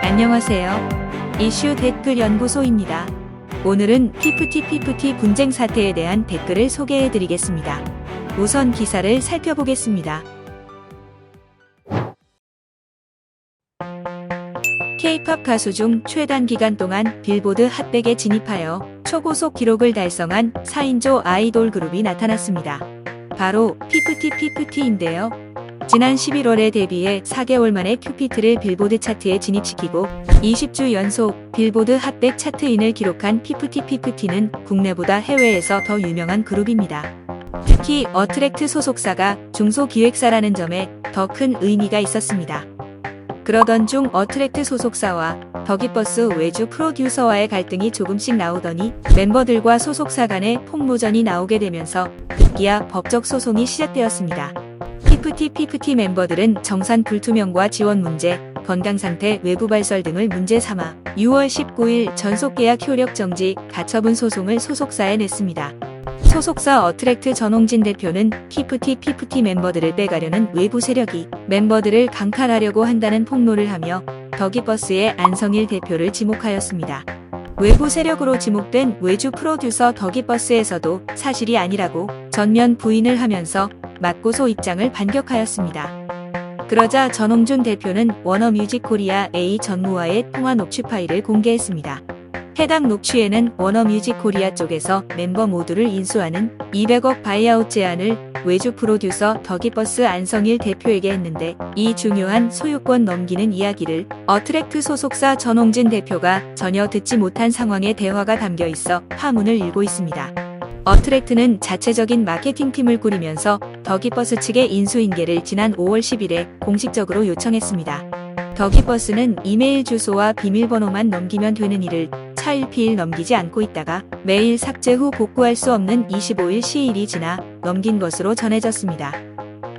안녕하세요. 이슈 댓글 연구소입니다. 오늘은 피프티 분쟁 사태에 대한 댓글을 소개해 드리겠습니다. 우선 기사를 살펴보겠습니다. K-팝 가수 중 최단 기간 동안 빌보드 핫 100에 진입하여 초고속 기록을 달성한 4인조 아이돌 그룹이 나타났습니다. 바로 피프티인데요. 지난 11월에 데뷔해 4개월 만에 큐피트를 빌보드 차트에 진입시키고 20주 연속 빌보드 핫 100 차트인을 기록한 피프티는 국내보다 해외에서 더 유명한 그룹입니다. 특히 어트랙트 소속사가 중소기획사라는 점에 더 큰 의미가 있었습니다. 그러던 중 어트랙트 소속사와 더기버스 외주 프로듀서와의 갈등이 조금씩 나오더니 멤버들과 소속사 간의 폭로전이 나오게 되면서 급기야 법적 소송이 시작되었습니다. 피프티 멤버들은 정산 불투명과 지원 문제, 건강상태, 외부 발설 등을 문제 삼아 6월 19일 전속계약 효력 정지, 가처분 소송을 소속사에 냈습니다. 소속사 어트랙트 전홍진 대표는 피프티 멤버들을 빼가려는 외부 세력이 멤버들을 강탈하려고 한다는 폭로를 하며 더기버스의 안성일 대표를 지목하였습니다. 외부 세력으로 지목된 외주 프로듀서 더기버스에서도 사실이 아니라고 전면 부인을 하면서 맞고소 입장을 반격하였습니다. 그러자 전홍준 대표는 워너뮤직코리아 A 전무와의 통화 녹취 파일을 공개했습니다. 해당 녹취에는 워너뮤직코리아 쪽에서 멤버 모두를 인수하는 200억 바이아웃 제안을 외주 프로듀서 더기버스 안성일 대표에게 했는데 이 중요한 소유권 넘기는 이야기를 어트랙트 소속사 전홍진 대표가 전혀 듣지 못한 상황에 대화가 담겨 있어 파문을 일고 있습니다. 어트랙트는 자체적인 마케팅팀을 꾸리면서 더기버스 측의 인수인계를 지난 5월 10일에 공식적으로 요청했습니다. 더기버스는 이메일 주소와 비밀번호만 넘기면 되는 일을 차일피일 넘기지 않고 있다가 메일 삭제 후 복구할 수 없는 25일 시일이 지나 넘긴 것으로 전해졌습니다.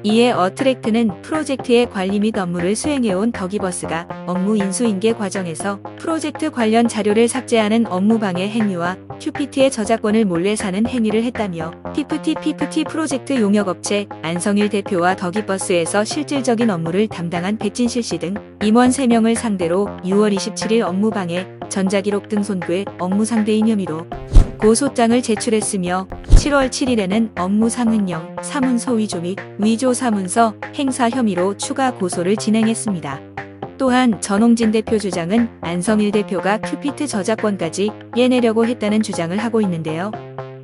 이에 어트랙트는 프로젝트의 관리 및 업무를 수행해온 더기버스가 업무 인수인계 과정에서 프로젝트 관련 자료를 삭제하는 업무방해 행위와 큐피트의 저작권을 몰래 사는 행위를 했다며 피프티 프로젝트 용역업체 안성일 대표와 더기버스에서 실질적인 업무를 담당한 백진실 씨 등 임원 3명을 상대로 6월 27일 업무방해, 전자기록 등 손괴, 업무상대인 혐의로 고소장을 제출했으며 7월 7일에는 업무상횡령, 사문서 위조 및 위조 사문서 행사 혐의로 추가 고소를 진행했습니다. 또한 전홍진 대표 주장은 안성일 대표가 큐피트 저작권까지 빼내려고 했다는 주장을 하고 있는데요.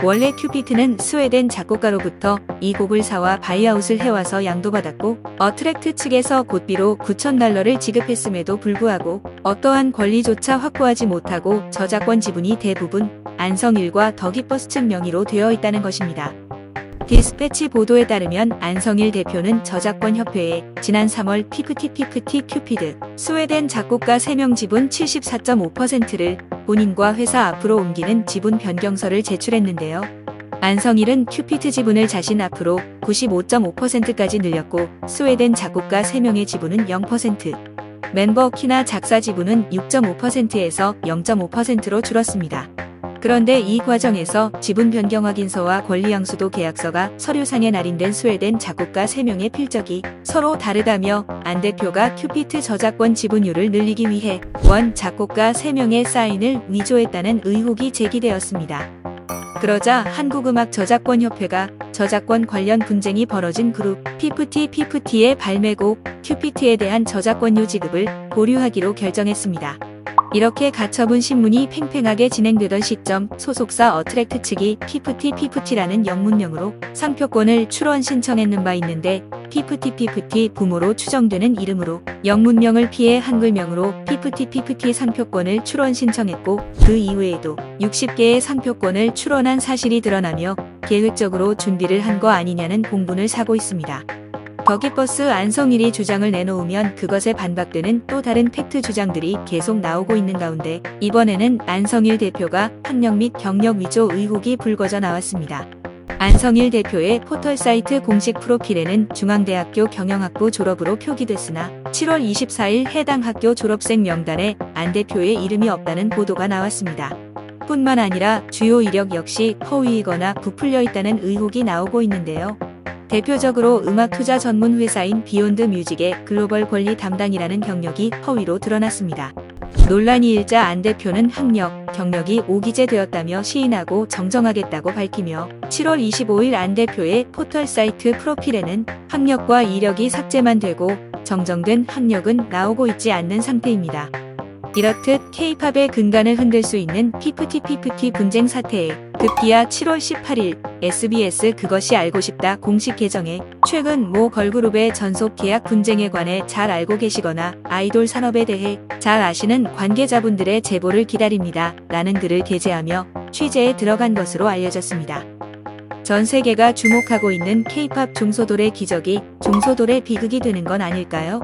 원래 큐피트는 스웨덴 작곡가로부터 이 곡을 사와 바이아웃을 해와서 양도받았고 어트랙트 측에서 곧비로 $9,000를 지급했음에도 불구하고 어떠한 권리조차 확보하지 못하고 저작권 지분이 대부분 안성일과 더기버스 측 명의로 되어 있다는 것입니다. 디스패치 보도에 따르면 안성일 대표는 저작권협회에 지난 3월 피프티 큐피드 스웨덴 작곡가 3명 지분 74.5%를 본인과 회사 앞으로 옮기는 지분 변경서를 제출했는데요. 안성일은 큐피트 지분을 자신 앞으로 95.5%까지 늘렸고 스웨덴 작곡가 3명의 지분은 0%, 멤버 키나 작사 지분은 6.5%에서 0.5%로 줄었습니다. 그런데 이 과정에서 지분 변경 확인서와 권리양수도 계약서가 서류상에 날인된 스웨덴 작곡가 3명의 필적이 서로 다르다며 안 대표가 큐피트 저작권 지분율을 늘리기 위해 원 작곡가 3명의 사인을 위조했다는 의혹이 제기되었습니다. 그러자 한국음악저작권협회가 저작권 관련 분쟁이 벌어진 그룹 피프티의 발매곡 큐피트에 대한 저작권료 지급을 보류하기로 결정했습니다. 이렇게 가처분 신문이 팽팽하게 진행되던 시점 소속사 어트랙트 측이 피프티라는 영문명으로 상표권을 출원 신청했는 바 있는데 피프티 부모로 추정되는 이름으로 영문명을 피해 한글명으로 피프티 상표권을 출원 신청했고 그 이외에도 60개의 상표권을 출원한 사실이 드러나며 계획적으로 준비를 한 거 아니냐는 공분을 사고 있습니다. 더기버스 안성일이 주장을 내놓으면 그것에 반박되는 또 다른 팩트 주장들이 계속 나오고 있는 가운데 이번에는 안성일 대표가 학력 및 경력 위조 의혹이 불거져 나왔습니다. 안성일 대표의 포털 사이트 공식 프로필에는 중앙대학교 경영학부 졸업으로 표기됐으나 7월 24일 해당 학교 졸업생 명단에 안 대표의 이름이 없다는 보도가 나왔습니다. 뿐만 아니라 주요 이력 역시 허위이거나 부풀려 있다는 의혹이 나오고 있는데요. 대표적으로 음악 투자 전문 회사인 비욘드 뮤직의 글로벌 권리 담당이라는 경력이 허위로 드러났습니다. 논란이 일자 안 대표는 학력, 경력이 오기재되었다며 시인하고 정정하겠다고 밝히며 7월 25일 안 대표의 포털 사이트 프로필에는 학력과 이력이 삭제만 되고 정정된 학력은 나오고 있지 않는 상태입니다. 이렇듯 K-팝의 근간을 흔들 수 있는 피프티 분쟁 사태에 급기야 7월 18일 SBS 그것이 알고 싶다 공식 계정에 최근 모 걸그룹의 전속 계약 분쟁에 관해 잘 알고 계시거나 아이돌 산업에 대해 잘 아시는 관계자분들의 제보를 기다립니다. 라는 글을 게재하며 취재에 들어간 것으로 알려졌습니다. 전 세계가 주목하고 있는 K-팝 종소돌의 기적이 종소돌의 비극이 되는 건 아닐까요?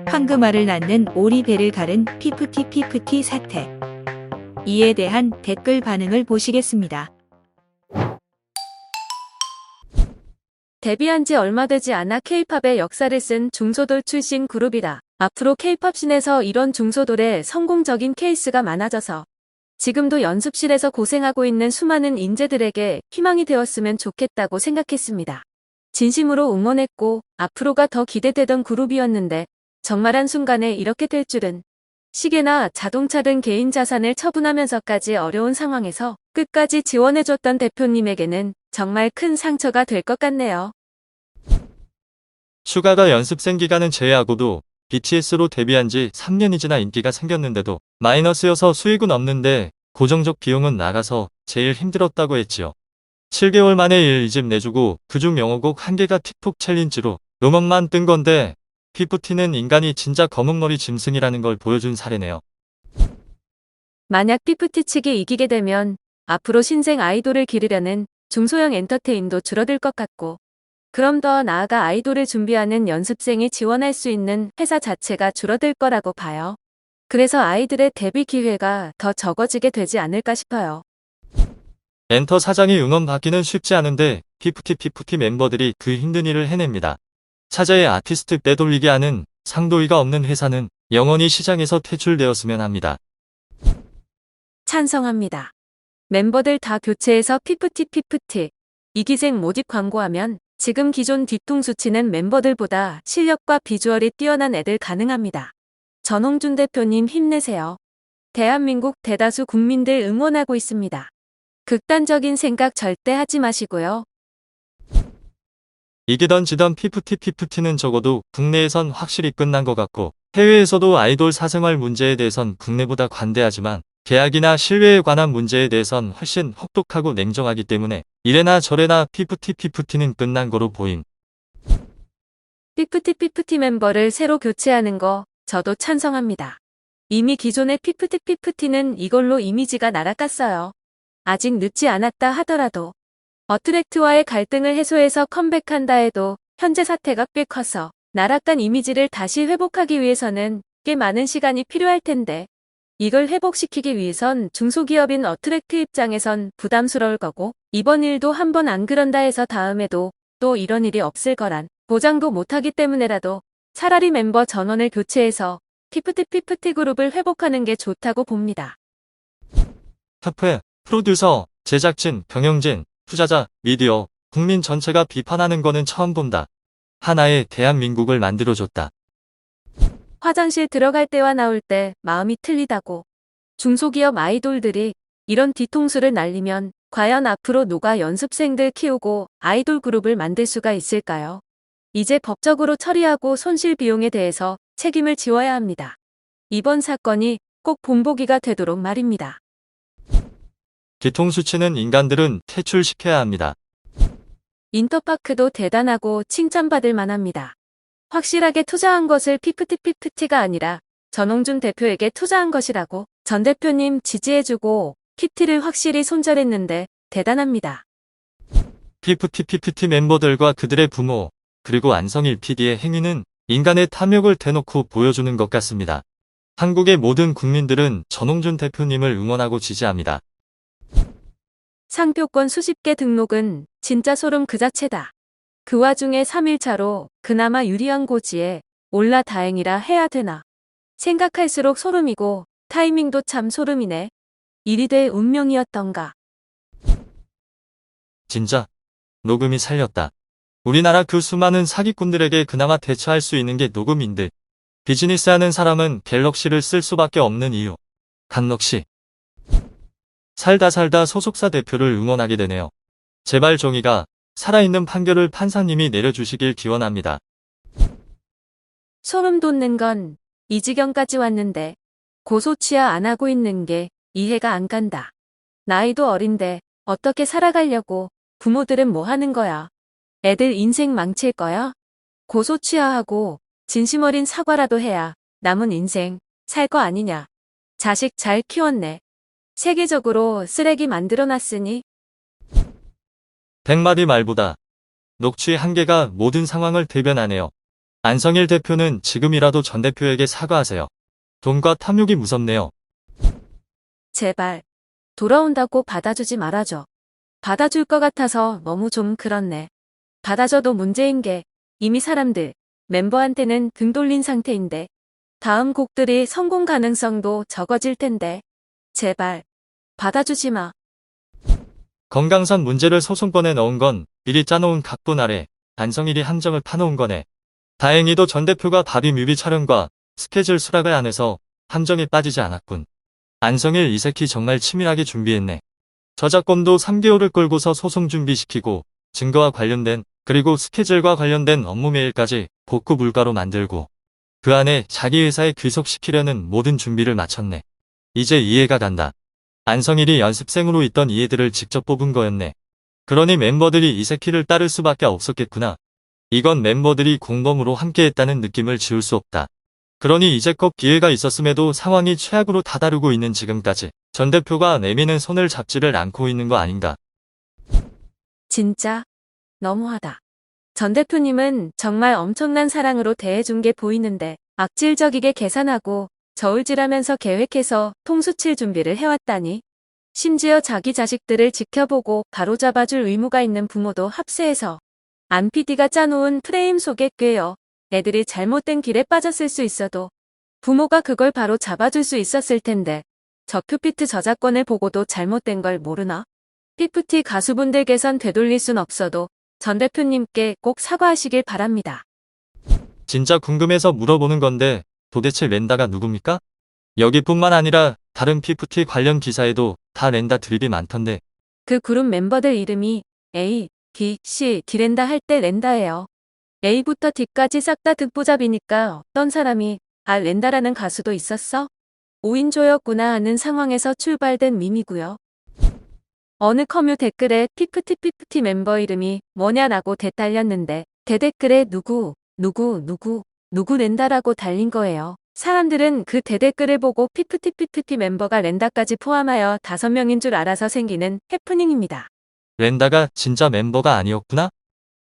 황금알을 낳는 오리배를 가른 피프티 사태. 이에 대한 댓글 반응을 보시겠습니다. 데뷔한 지 얼마 되지 않아 K-팝의 역사를 쓴 중소돌 출신 그룹이다. 앞으로 K-팝씬에서 이런 중소돌의 성공적인 케이스가 많아져서 지금도 연습실에서 고생하고 있는 수많은 인재들에게 희망이 되었으면 좋겠다고 생각했습니다. 진심으로 응원했고 앞으로가 더 기대되던 그룹이었는데 정말 한순간에 이렇게 될 줄은. 시계나 자동차 등 개인 자산을 처분하면서까지 어려운 상황에서 끝까지 지원해줬던 대표님에게는 정말 큰 상처가 될 것 같네요. 슈가가 연습생 기간은 제외하고도 BTS로 데뷔한 지 3년이 지나 인기가 생겼는데도 마이너스여서 수익은 없는데 고정적 비용은 나가서 제일 힘들었다고 했지요. 7개월 만에 1집 내주고 그중 영어곡 1개가 틱톡 챌린지로 음원만 뜬 건데 피프티는 인간이 진짜 검은머리 짐승이라는 걸 보여준 사례네요. 만약 피프티 측이 이기게 되면 앞으로 신생 아이돌을 기르려는 중소형 엔터테인도 줄어들 것 같고 그럼 더 나아가 아이돌을 준비하는 연습생이 지원할 수 있는 회사 자체가 줄어들 거라고 봐요. 그래서 아이들의 데뷔 기회가 더 적어지게 되지 않을까 싶어요. 엔터 사장이 응원받기는 쉽지 않은데 피프티 멤버들이 그 힘든 일을 해냅니다. 차제의 아티스트 빼돌리게 하는 상도위가 없는 회사는 영원히 시장에서 퇴출되었으면 합니다. 찬성합니다. 멤버들 다 교체해서 피프티 이기생 모집 광고하면 지금 기존 뒤통수 치는 멤버들보다 실력과 비주얼이 뛰어난 애들 가능합니다. 전홍준 대표님 힘내세요. 대한민국 대다수 국민들 응원하고 있습니다. 극단적인 생각 절대 하지 마시고요. 이기던 지던 피프티는 적어도 국내에선 확실히 끝난 것 같고 해외에서도 아이돌 사생활 문제에 대해선 국내보다 관대하지만 계약이나 신뢰에 관한 문제에 대해선 훨씬 혹독하고 냉정하기 때문에 이래나 저래나 피프티는 끝난 거로 보임. 피프티 멤버를 새로 교체하는 거 저도 찬성합니다. 이미 기존의 피프티는 이걸로 이미지가 날아갔어요. 아직 늦지 않았다 하더라도 어트랙트와의 갈등을 해소해서 컴백한다 해도 현재 사태가 꽤 커서 날아간 이미지를 다시 회복하기 위해서는 꽤 많은 시간이 필요할 텐데 이걸 회복시키기 위해선 중소기업인 어트랙트 입장에선 부담스러울 거고 이번 일도 한번 안 그런다 해서 다음에도 또 이런 일이 없을 거란 보장도 못하기 때문에라도 차라리 멤버 전원을 교체해서 피프티 그룹을 회복하는 게 좋다고 봅니다. 협회, 프로듀서, 제작진, 경영진, 투자자, 미디어, 국민 전체가 비판하는 거는 처음 본다. 하나의 대한민국을 만들어줬다. 화장실 들어갈 때와 나올 때 마음이 틀리다고. 중소기업 아이돌들이 이런 뒤통수를 날리면 과연 앞으로 누가 연습생들 키우고 아이돌 그룹을 만들 수가 있을까요? 이제 법적으로 처리하고 손실 비용에 대해서 책임을 지워야 합니다. 이번 사건이 꼭 본보기가 되도록 말입니다. 뒤통수 치는 인간들은 퇴출시켜야 합니다. 인터파크도 대단하고 칭찬받을 만합니다. 확실하게 투자한 것을 피프티가 아니라 전홍준 대표에게 투자한 것이라고 전 대표님 지지해주고 키티를 확실히 손절했는데 대단합니다. 피프티 멤버들과 그들의 부모, 그리고 안성일 PD의 행위는 인간의 탐욕을 대놓고 보여주는 것 같습니다. 한국의 모든 국민들은 전홍준 대표님을 응원하고 지지합니다. 상표권 수십 개 등록은 진짜 소름 그 자체다. 그 와중에 3일차로 그나마 유리한 고지에 올라 다행이라 해야 되나. 생각할수록 소름이고 타이밍도 참 소름이네. 일이 될 운명이었던가. 진짜 녹음이 살렸다. 우리나라 그 수많은 사기꾼들에게 그나마 대처할 수 있는 게 녹음인데 비즈니스 하는 사람은 갤럭시를 쓸 수밖에 없는 이유. 간럭시. 살다 소속사 대표를 응원하게 되네요. 제발 종이가 살아있는 판결을 판사님이 내려주시길 기원합니다. 소름 돋는 건 이 지경까지 왔는데 고소 취하 안 하고 있는 게 이해가 안 간다. 나이도 어린데 어떻게 살아가려고 부모들은 뭐 하는 거야. 애들 인생 망칠 거야? 고소 취하하고 진심 어린 사과라도 해야 남은 인생 살 거 아니냐. 자식 잘 키웠네. 세계적으로 쓰레기 만들어놨으니. 100마디 말보다 녹취 한 개가 모든 상황을 대변하네요. 안성일 대표는 지금이라도 전 대표에게 사과하세요. 돈과 탐욕이 무섭네요. 제발 돌아온다고 받아주지 말아줘. 받아줄 것 같아서 너무 좀 그렇네. 받아줘도 문제인 게 이미 사람들, 멤버한테는 등 돌린 상태인데 다음 곡들이 성공 가능성도 적어질 텐데 제발 받아주지 마. 건강상 문제를 소송권에 넣은 건 미리 짜놓은 각본 아래 안성일이 함정을 파놓은 거네. 다행히도 전 대표가 바비 뮤비 촬영과 스케줄 수락을 안 해서 함정에 빠지지 않았군. 안성일 이 새끼 정말 치밀하게 준비했네. 저작권도 3개월을 끌고서 소송 준비시키고 증거와 관련된 그리고 스케줄과 관련된 업무 메일까지 복구 불가로 만들고 그 안에 자기 회사에 귀속시키려는 모든 준비를 마쳤네. 이제 이해가 간다. 안성일이 연습생으로 있던 이 애들을 직접 뽑은 거였네. 그러니 멤버들이 이 새끼를 따를 수밖에 없었겠구나. 이건 멤버들이 공범으로 함께했다는 느낌을 지울 수 없다. 그러니 이제껏 기회가 있었음에도 상황이 최악으로 다다르고 있는 지금까지 전 대표가 내미는 손을 잡지를 않고 있는 거 아닌가. 진짜 너무하다. 전 대표님은 정말 엄청난 사랑으로 대해준 게 보이는데 악질적이게 계산하고 저울질하면서 계획해서 통수칠 준비를 해왔다니. 심지어 자기 자식들을 지켜보고 바로잡아줄 의무가 있는 부모도 합세해서 안 PD가 짜놓은 프레임 속에 꿰어 애들이 잘못된 길에 빠졌을 수 있어도 부모가 그걸 바로 잡아줄 수 있었을 텐데 저 큐피트 저작권을 보고도 잘못된 걸 모르나? 피프티 가수분들께선 되돌릴 순 없어도 전 대표님께 꼭 사과하시길 바랍니다. 진짜 궁금해서 물어보는 건데 도대체 렌다가 누굽니까? 여기뿐만 아니라 다른 피프티 관련 기사에도 다 렌다 드립이 많던데. 그 그룹 멤버들 이름이 A, B, C, D렌다 할 때 렌다예요. A부터 D까지 싹 다 듣보잡이니까 어떤 사람이 아 렌다라는 가수도 있었어? 5인조였구나 하는 상황에서 출발된 밈이고요. 어느 커뮤 댓글에 피프티 멤버 이름이 뭐냐라고 대달렸는데 대댓글에 누구 렌다라고 달린 거예요. 사람들은 그 대댓글을 보고 피프티 멤버가 렌다까지 포함하여 5명인 줄 알아서 생기는 해프닝입니다. 렌다가 진짜 멤버가 아니었구나?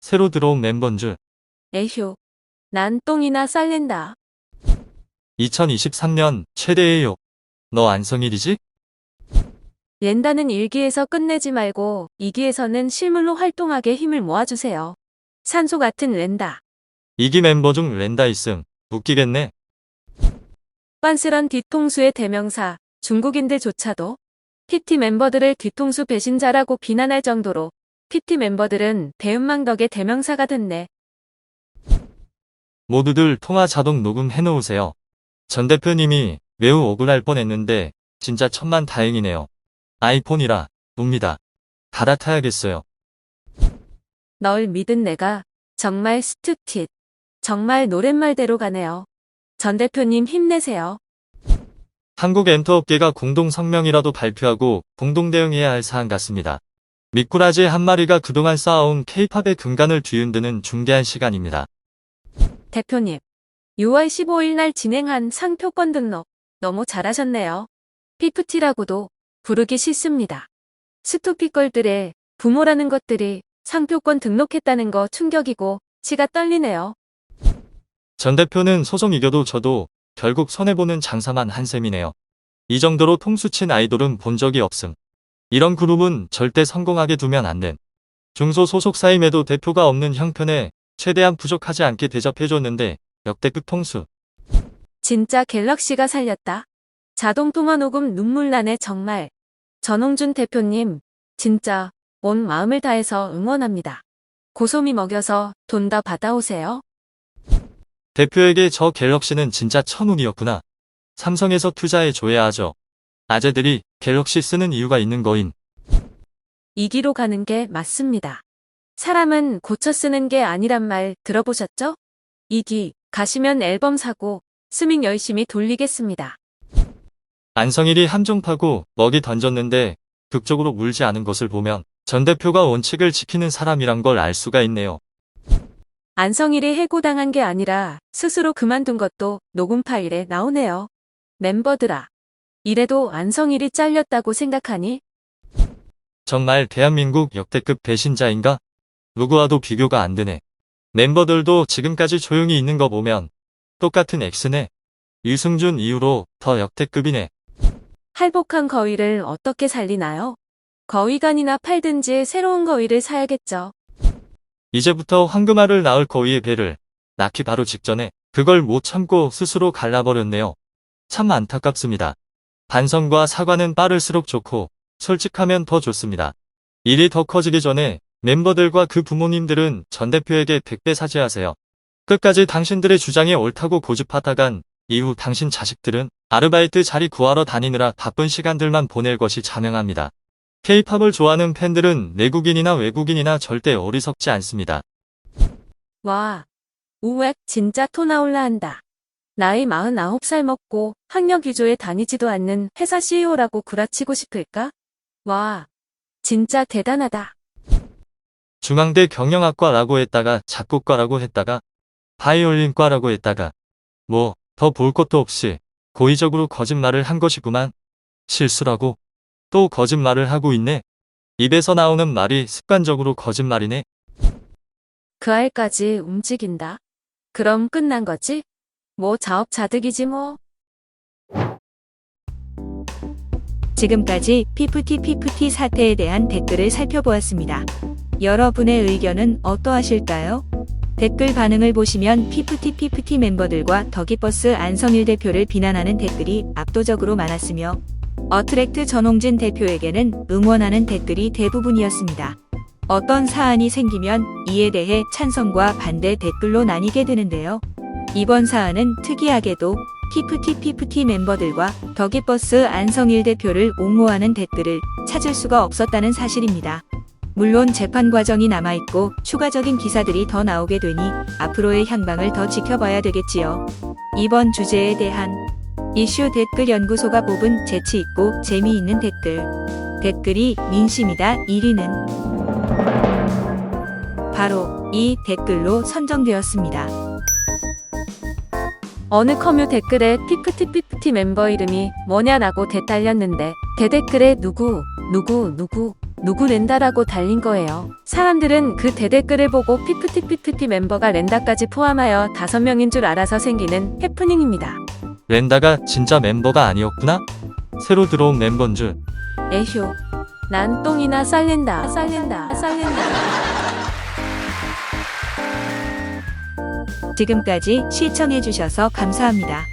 새로 들어온 멤버인 줄. 에휴, 난 똥이나 쌀렌다. 2023년 최대의 욕. 너 안성일이지? 렌다는 1기에서 끝내지 말고 2기에서는 실물로 활동하게 힘을 모아주세요. 산소 같은 렌다. 2기 멤버 중 렌다 있음. 웃기겠네. 빤스런 뒤통수의 대명사, 중국인들조차도 PT 멤버들을 뒤통수 배신자라고 비난할 정도로 PT 멤버들은 대은망 덕의 대명사가 됐네. 모두들 통화 자동 녹음 해놓으세요. 전 대표님이 매우 억울할 뻔했는데 진짜 천만 다행이네요. 아이폰이라 웁니다. 갈아타야겠어요. 널 믿은 내가 정말 스투킷. 정말 노랫말대로 가네요. 전 대표님 힘내세요. 한국 엔터업계가 공동 성명이라도 발표하고 공동 대응해야 할 사안 같습니다. 미꾸라지 한 마리가 그동안 쌓아온 K-팝의 근간을 뒤흔드는 중대한 시간입니다. 대표님, 6월 15일 날 진행한 상표권 등록 너무 잘하셨네요. 피프티라고도 부르기 싫습니다. 스토피걸들의 부모라는 것들이 상표권 등록했다는 거 충격이고 치가 떨리네요. 전 대표는 소송 이겨도 저도 결국 손해보는 장사만 한 셈이네요. 이 정도로 통수친 아이돌은 본 적이 없음. 이런 그룹은 절대 성공하게 두면 안 된. 중소 소속사임에도 대표가 없는 형편에 최대한 부족하지 않게 대접해줬는데 역대급 통수. 진짜 갤럭시가 살렸다. 자동통화 녹음 눈물 나네 정말. 전홍준 대표님, 진짜 온 마음을 다해서 응원합니다. 고소미 먹여서 돈 다 받아오세요. 대표에게 저 갤럭시는 진짜 천운이었구나. 삼성에서 투자해줘야 하죠. 아재들이 갤럭시 쓰는 이유가 있는 거임. 이기로 가는 게 맞습니다. 사람은 고쳐 쓰는 게 아니란 말 들어보셨죠? 이기, 가시면 앨범 사고 스밍 열심히 돌리겠습니다. 안성일이 함정 파고 먹이 던졌는데 극적으로 물지 않은 것을 보면 전 대표가 원칙을 지키는 사람이란 걸 알 수가 있네요. 안성일이 해고당한 게 아니라 스스로 그만둔 것도 녹음 파일에 나오네요. 멤버들아, 이래도 안성일이 잘렸다고 생각하니? 정말 대한민국 역대급 배신자인가? 누구와도 비교가 안 되네. 멤버들도 지금까지 조용히 있는 거 보면 똑같은 X네. 유승준 이후로 더 역대급이네. 할복한 거위를 어떻게 살리나요? 거위간이나 팔든지 새로운 거위를 사야겠죠. 이제부터 황금알을 낳을 거위의 배를 낳기 바로 직전에 그걸 못 참고 스스로 갈라버렸네요. 참 안타깝습니다. 반성과 사과는 빠를수록 좋고 솔직하면 더 좋습니다. 일이 더 커지기 전에 멤버들과 그 부모님들은 전 대표에게 100배 사죄하세요. 끝까지 당신들의 주장이 옳다고 고집하다간 이후 당신 자식들은 아르바이트 자리 구하러 다니느라 바쁜 시간들만 보낼 것이 자명합니다. K-팝을 좋아하는 팬들은 내국인이나 외국인이나 절대 어리석지 않습니다. 와, 우웩 진짜 토 나올라 한다. 나이 49살 먹고 학력 위조에 다니지도 않는 회사 CEO라고 구라치고 싶을까? 와, 진짜 대단하다. 중앙대 경영학과라고 했다가 작곡과라고 했다가 바이올린과라고 했다가 뭐 더 볼 것도 없이 고의적으로 거짓말을 한 것이구만. 실수라고 또 거짓말을 하고 있네. 입에서 나오는 말이 습관적으로 거짓말이네. 그 알까지 움직인다. 그럼 끝난 거지? 뭐 자업자득이지 뭐. 지금까지 피프티 사태에 대한 댓글을 살펴보았습니다. 여러분의 의견은 어떠하실까요? 댓글 반응을 보시면 피프티 멤버들과 더기버스 안성일 대표를 비난하는 댓글이 압도적으로 많았으며 어트랙트 전홍진 대표에게는 응원하는 댓글이 대부분이었습니다. 어떤 사안이 생기면 이에 대해 찬성과 반대 댓글로 나뉘게 되는데요. 이번 사안은 특이하게도 피프티 멤버들과 더기버스 안성일 대표를 옹호하는 댓글을 찾을 수가 없었다는 사실입니다. 물론 재판 과정이 남아있고 추가적인 기사들이 더 나오게 되니 앞으로의 향방을 더 지켜봐야 되겠지요. 이번 주제에 대한 이슈 댓글 연구소가 뽑은 재치있고 재미있는 댓글이 민심이다 1위는 바로 이 댓글로 선정되었습니다. 어느 커뮤 댓글에 피프티 멤버 이름이 뭐냐라고 대달렸는데 대댓글에 누구 렌다라고 달린 거예요. 사람들은 그 대댓글을 보고 피프티 멤버가 렌다까지 포함하여 5명인 줄 알아서 생기는 해프닝입니다. 렌다가 진짜 멤버가 아니었구나? 새로 들어온 멤버인 줄. 에휴, 난 똥이나 쌀렌다. 지금까지 시청해주셔서 감사합니다.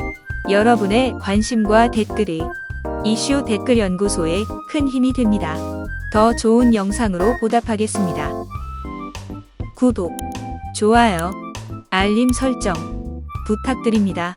여러분의 관심과 댓글이 이슈 댓글 연구소에 큰 힘이 됩니다. 더 좋은 영상으로 보답하겠습니다. 구독, 좋아요, 알림 설정 부탁드립니다.